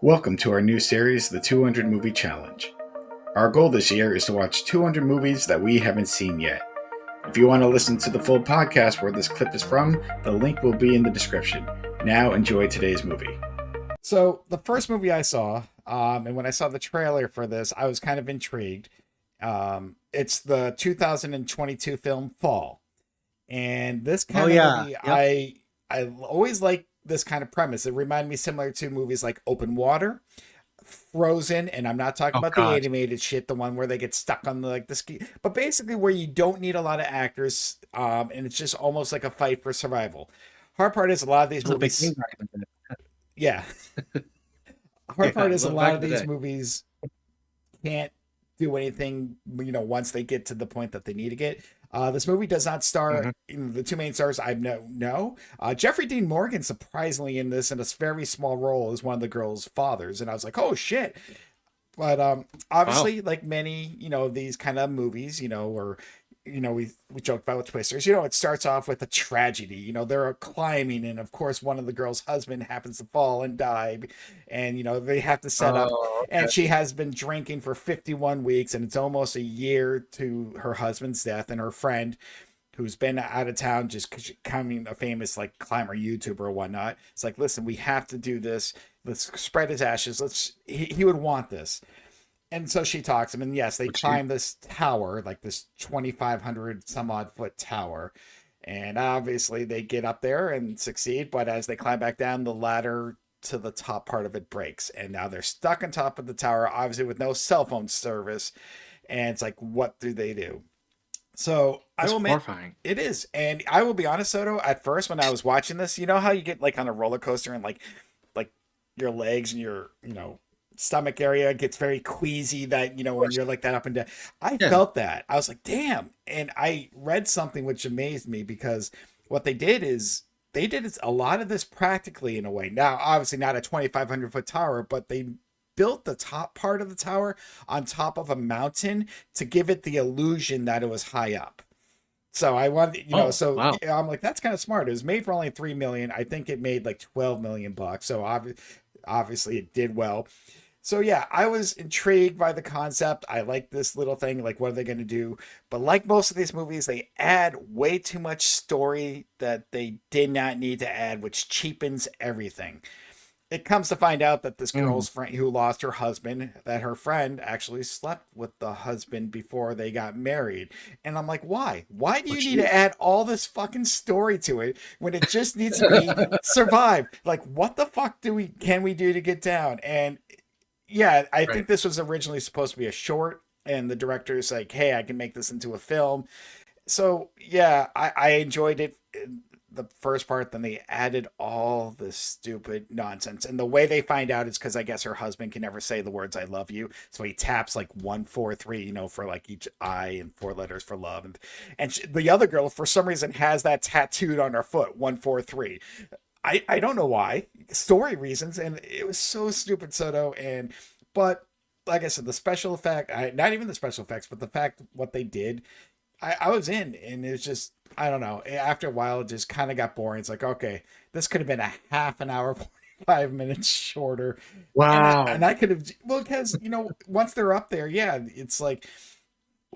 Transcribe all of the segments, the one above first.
Welcome to our new series, the 200 Movie Challenge. Our goal this year is to watch 200 movies that we haven't seen yet. If you want to listen to the full podcast where this clip is from, the link will be in the description. Now enjoy today's movie. So, the first movie I saw, and when I saw the trailer for this, I was kind of intrigued. It's the 2022 film Fall. And this Oh kind of yeah. movie, Yep. I always like this kind of premise. It reminded me similar to movies like Open Water, Frozen, and I'm not talking Oh about the God. animated shit, the one where they get stuck on the ski, but basically where you don't need a lot of actors, and it's just almost like a fight for survival. Hard part is a lot of these There's a big name movies, brand in it. yeah. Hard Yeah, part is a lot back of in the these day. movies can't do anything, once they get to the point that they need to get. This movie does not star Hmm. the two main stars. I know. Jeffrey Dean Morgan, surprisingly, in this in a very small role, is one of the girl's fathers, and I was like, oh shit. But Wow. obviously, like many, these kind of movies, or we joked about with Twisters. It starts off with a tragedy. They're climbing, and of course, one of the girl's husband happens to fall and die, and they have to set up. Oh, And okay. she has been drinking for 51 weeks, and it's almost a year to her husband's death. And her friend, who's been out of town just becoming a famous like climber YouTuber or whatnot, it's like, listen, we have to do this. Let's spread his ashes. He would want this. And so she talks to him, and yes, they Would you? climb this tower, like this 2,500 some odd foot tower. And obviously, they get up there and succeed. But as they climb back down, the ladder to the top part of it breaks. And now they're stuck on top of the tower, obviously, with no cell phone service. And it's like, what do they do? So I That's will admit, horrifying. it is. And I will be honest, Soto, at first, when I was watching this, you know how you get like on a roller coaster and like your legs and your stomach area gets very queasy, that Of when course. you're like that up and down. I Yeah. felt that. I was like, damn. And I read something which amazed me, because what they did is they did a lot of this practically, in a way. Now obviously not a 2,500 foot tower, but they built the top part of the tower on top of a mountain to give it the illusion that it was high up. So I wanted, Oh so wow. I'm like, that's kind of smart. It was made for only 3 million. I think it made like 12 million bucks. So obviously it did well. So yeah, I was intrigued by the concept. I like this little thing. Like, what are they going to do? But like most of these movies, they add way too much story that they did not need to add, which cheapens everything. It comes to find out that this Mm. girl's friend who lost her husband, that her friend actually slept with the husband before they got married. And I'm like, why? Why do Oh you need to jeez. add all this fucking story to it when it just needs to be survive? Like, what the fuck can we do to get down? And yeah, I Right. think this was originally supposed to be a short, and the director's like, hey, I can make this into a film. So yeah, I enjoyed it, the first part. Then they added all this stupid nonsense, and the way they find out is because I guess her husband can never say the words "I love you," so he taps like 143, for like each I, and four letters for love, and the other girl for some reason has that tattooed on her foot, 143. I don't know why, story reasons, and it was so stupid, Soto. And but like I said, the special effect, not even the special effects, but the fact what they did, I was in, and it's just, I don't know. After a while, it just kind of got boring. It's like, okay, this could have been a half an hour, 5 minutes shorter, and Wow. I could have, well, because once they're up there, yeah, it's like,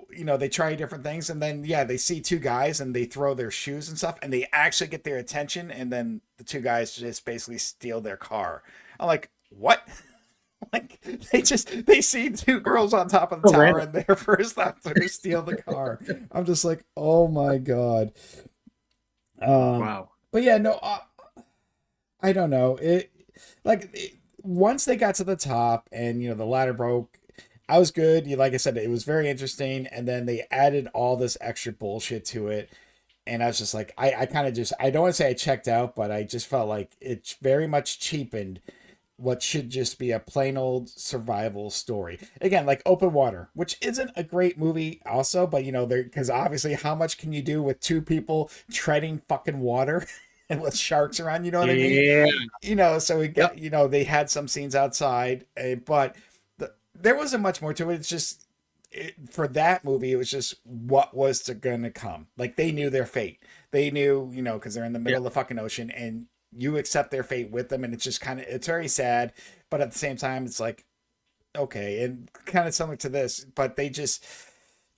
they try different things, and then yeah, they see two guys and they throw their shoes and stuff, and they actually get their attention, and then the two guys just basically steal their car. I'm like, what? Like, they see two Wow. girls on top of the So tower, random. and their first thought to steal the car. I'm just like, oh my god. Um, Wow. but yeah, no, I don't know. Once they got to the top, and the ladder broke, I was good. Like I said, it was very interesting, and then they added all this extra bullshit to it, and I was just like, I kind of just, I don't want to say I checked out, but I just felt like it very much cheapened what should just be a plain old survival story. Again, like Open Water, which isn't a great movie, also, but there, because obviously, how much can you do with two people treading fucking water and with sharks around? You know what I mean? Yeah. So we Yep. got, they had some scenes outside, but there wasn't much more to it. It's just, for that movie, it was just what was going to come. Like, they knew their fate. They knew, because they're in the middle Yep. of the fucking ocean, and you accept their fate with them, and it's just kind of it's very sad, but at the same time, it's like okay, and kind of similar to this, but they just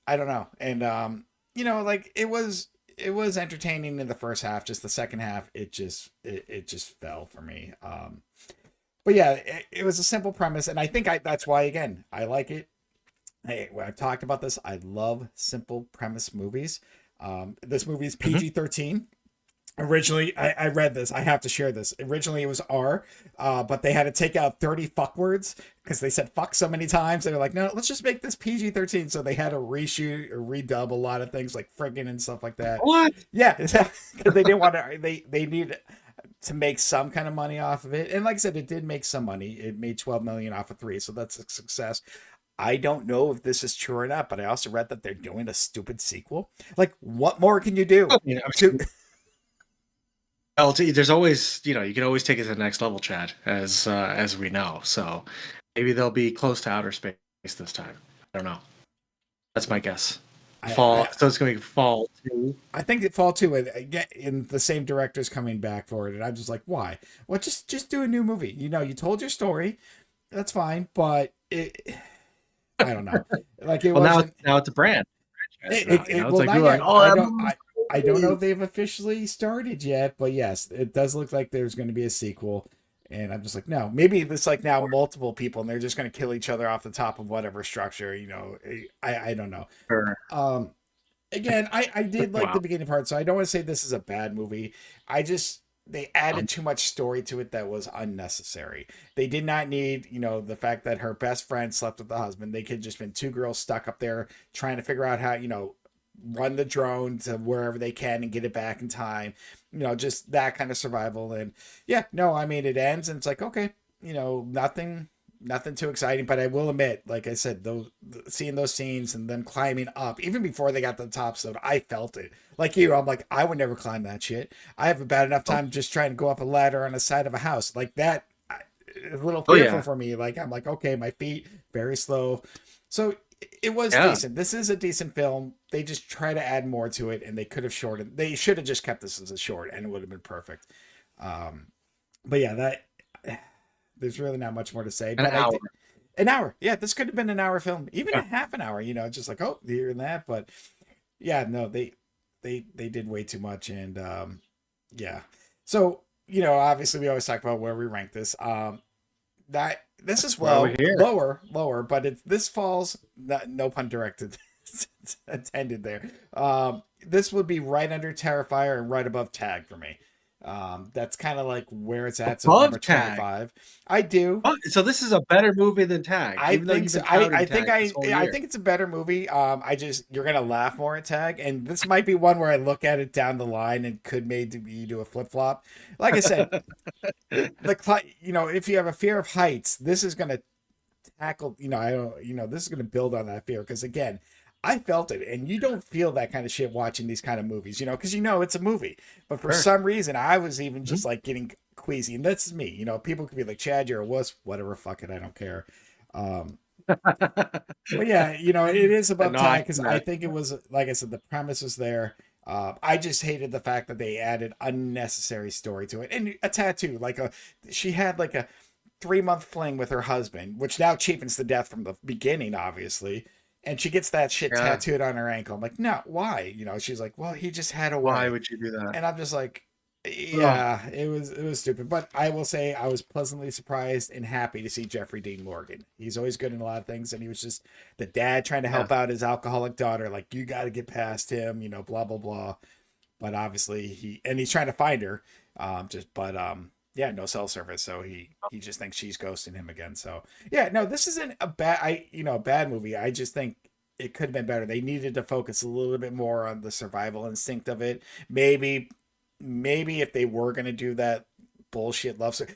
I don't know, and like it was entertaining in the first half, just the second half it just fell for me. But yeah, it was a simple premise, and I think that's why again I like it. Hey, when I've talked about this, I love simple premise movies. This movie is Hmm. PG-13. Originally, I read this. I have to share this. Originally, it was R, but they had to take out 30 fuck words because they said fuck so many times. They were like, no, let's just make this PG-13. So they had to reshoot or redub a lot of things like friggin' and stuff like that. What? Yeah, because they didn't want to. They need to make some kind of money off of it. And like I said, it did make some money. It made 12 million off of three, so that's a success. I don't know if this is true or not, but I also read that they're doing a stupid sequel. Like, what more can you do? I mean, To there's always, you can always take it to the next level, Chad, as we know. So maybe they'll be close to outer space this time. I don't know. That's my guess. Fall. I So it's going to be fall two. I think it fall too, and again, in the same director's coming back for it, and I'm just like, why? Well, just do a new movie. You told your story, that's fine, but I don't know, like it Well, wasn't. now it's a brand franchise now. It's Well, like not people are like, yet. oh, that movie I don't know was if they've officially started yet, but yes, it does look like there's going to be a sequel. And I'm just like, no, maybe it's like now multiple people, and they're just going to kill each other off the top of whatever structure. I don't know. great. Um, Again, I did like the Wow. beginning part, so I don't want to say this is a bad movie. I just they added too much story to it that was unnecessary. They did not need, the fact that her best friend slept with the husband. They could just been two girls stuck up there trying to figure out how, run the drone to wherever they can and get it back in time. Just that kind of survival. And yeah, no, I mean it ends and it's like, okay, nothing too exciting, but I will admit, like I said, those seeing those scenes and them climbing up, even before they got to the top zone, I felt it. Like you, I'm like, I would never climb that shit. I have a bad enough Oh, time just trying to go up a ladder on the side of a house. Like that is a little oh fearful yeah, for me. Like I'm like, okay, my feet very slow. So it was yeah. decent. This is a decent film. They just try to add more to it, and they could have shortened. They should have just kept this as a short, and it would have been perfect. Um, but yeah, that there's really not much more to say. An But I hour. did an hour. Yeah, this could have been an hour film, even a Yeah. half an hour. Just like here and that. But yeah, no, they did way too much, and yeah. So obviously we always talk about where we rank this. That this is That's why we're here. lower, but this falls. No pun directed, intended there. This would be right under Terrifier and right above Tag for me. That's kind of like where it's at. So it's number Above Tag. 25. I do. Oh, so this is a better movie than Tag, I even though think you've so. been touting I think Tag this whole I year. think it's a better movie. I just you're gonna laugh more at Tag, and this might be one where I look at it down the line and could maybe do a flip flop. Like I said, if you have a fear of heights, this is gonna tackle. I don't. This is gonna build on that fear because again, I felt it, and you don't feel that kind of shit watching these kind of movies. Because it's a movie, but for Sure. some reason, I was even Mhm. just like getting queasy, and that's me. People could be like, "Chad, you're a wuss," whatever. Fuck it, I don't care. Um, but yeah, it is above No, I Tag because can I think it was like I said, the premise was there. I just hated the fact that they added unnecessary story to it, and a tattoo. She had like a 3 month fling with her husband, which now cheapens the death from the beginning, obviously. And she gets that shit yeah. tattooed on her ankle. I'm like, no, why? She's like, well, he just had a Why way, would you do that? and I'm just like, Oh, yeah, it was stupid. But I will say I was pleasantly surprised and happy to see Jeffrey Dean Morgan. He's always good in a lot of things, and he was just the dad trying to yeah. help out his alcoholic daughter. Like, you got to get past him, blah blah blah. But obviously he's trying to find her. Yeah, no cell service, so he just thinks she's ghosting him again. So yeah, no, this isn't a bad movie. I just think it could have been better. They needed to focus a little bit more on the survival instinct of it. Maybe if they were gonna do that bullshit love story,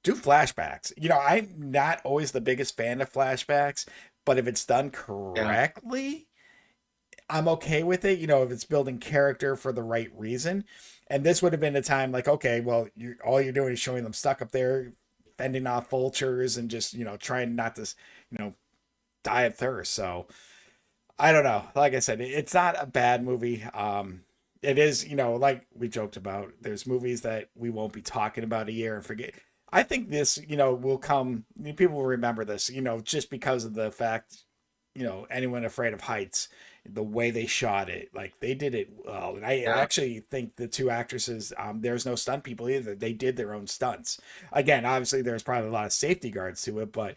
do flashbacks. I'm not always the biggest fan of flashbacks, but if it's done Yeah. correctly, I'm okay with it. If it's building character for the right reason. And this would have been a time like, okay, well, all you're doing is showing them stuck up there, fending off vultures and just trying not to you know die of thirst. So I don't know. Like I said, it's not a bad movie. it is, like we joked about, there's movies that we won't be talking about a year and forget. I think this, will come, people will remember this, just because of the fact, anyone afraid of heights, the way they shot it, like they did it well. And I Yeah. actually think the two actresses, there's no stunt people either. They did their own stunts. Again, obviously there's probably a lot of safety guards to it, but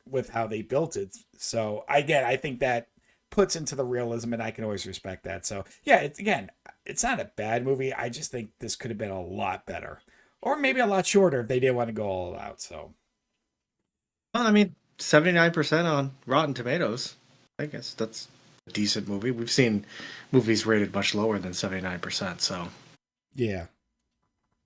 with how they built it. So again, I think that puts into the realism, and I can always respect that. So yeah, it's not a bad movie. I just think this could have been a lot better, or maybe a lot shorter if they didn't want to go all out. So Well, I mean, 79% on Rotten Tomatoes. I guess that's a decent movie. We've seen movies rated much lower than 79%. So yeah,